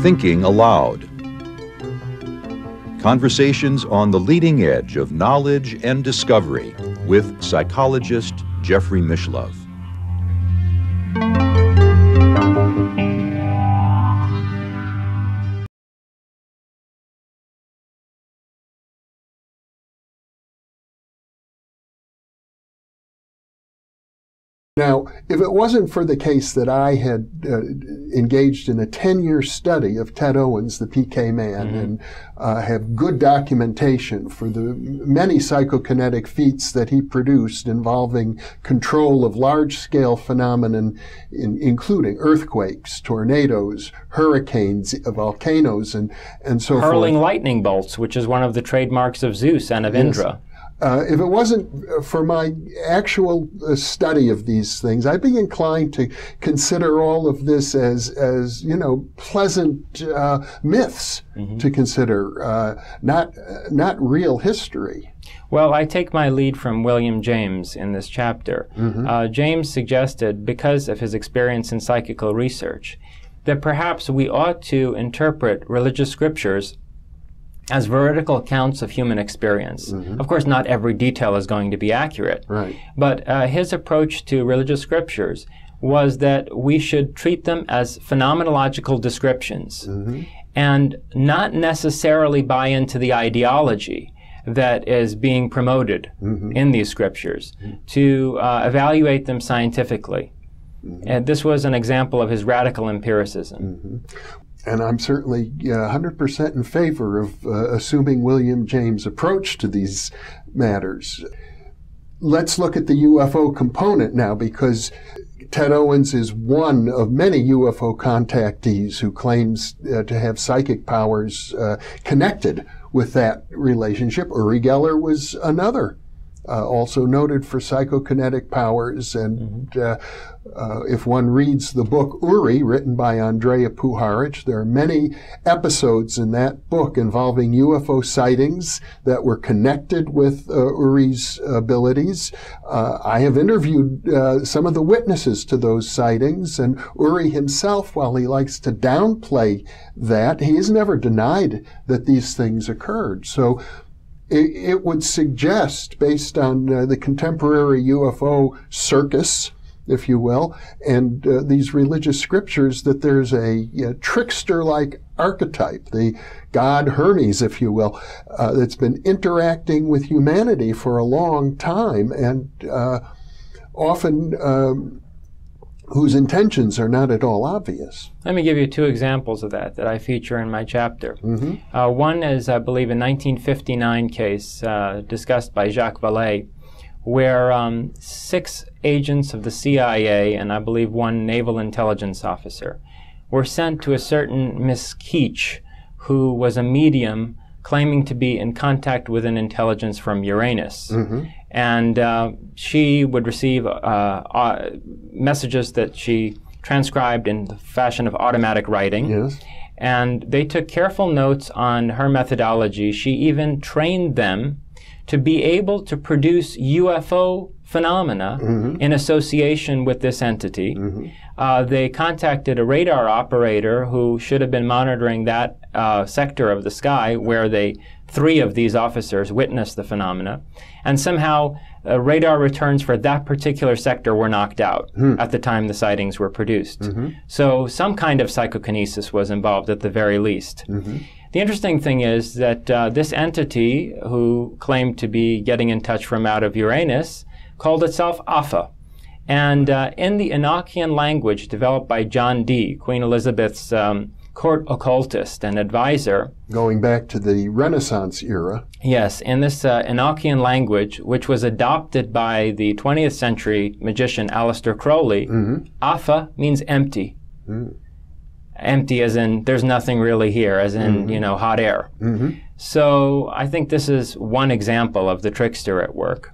Thinking Aloud. Conversations on the leading edge of knowledge and discovery with psychologist Jeffrey Mishlove. Now, if it wasn't for the case that I had engaged in a 10-year study of Ted Owens, the PK man, and have good documentation for the many psychokinetic feats that he produced involving control of large-scale phenomenon, including earthquakes, tornadoes, hurricanes, volcanoes, and so forth. Hurling lightning bolts, which is one of the trademarks of Zeus and of Indra. If it wasn't for my actual study of these things, I'd be inclined to consider all of this as you know, pleasant myths to consider, not real history. Well, I take my lead from William James in this chapter. James suggested, because of his experience in psychical research, that perhaps we ought to interpret religious scriptures as veridical accounts of human experience. Of course, not every detail is going to be accurate. Right. But his approach to religious scriptures was that we should treat them as phenomenological descriptions and not necessarily buy into the ideology that is being promoted in these scriptures, to evaluate them scientifically. And this was an example of his radical empiricism. And I'm certainly 100% in favor of assuming William James' approach to these matters. Let's look at the UFO component now, because Ted Owens is one of many UFO contactees who claims to have psychic powers connected with that relationship. Uri Geller was another, also noted for psychokinetic powers, and if one reads the book Uri, written by Andrea Puharich, there are many episodes in that book involving UFO sightings that were connected with Uri's abilities. I have interviewed some of the witnesses to those sightings, and Uri himself, while he likes to downplay that, he has never denied that these things occurred. So it would suggest, based on the contemporary UFO circus, if you will, and these religious scriptures, that there's a trickster-like archetype, the god Hermes, if you will, that's been interacting with humanity for a long time, and often whose intentions are not at all obvious. Let me give you two examples of that I feature in my chapter. One is, I believe, a 1959 case discussed by Jacques Vallée, where 6 agents of the CIA and I believe 1 naval intelligence officer were sent to a certain Miss Keach, who was a medium claiming to be in contact with an intelligence from Uranus. And she would receive messages that she transcribed in the fashion of automatic writing. And they took careful notes on her methodology. She even trained them to be able to produce UFO phenomena in association with this entity. They contacted a radar operator who should have been monitoring that sector of the sky where 3 of these officers witnessed the phenomena, and somehow radar returns for that particular sector were knocked out at the time the sightings were produced. So some kind of psychokinesis was involved at the very least. The interesting thing is that this entity, who claimed to be getting in touch from out of Uranus, called itself Alpha. And in the Enochian language developed by John Dee, Queen Elizabeth's court occultist and advisor. Going back to the Renaissance era. Yes, in this Enochian language, which was adopted by the 20th century magician Aleister Crowley, Alpha means empty. Empty as in there's nothing really here, as in, you know, hot air. So I think this is one example of the trickster at work.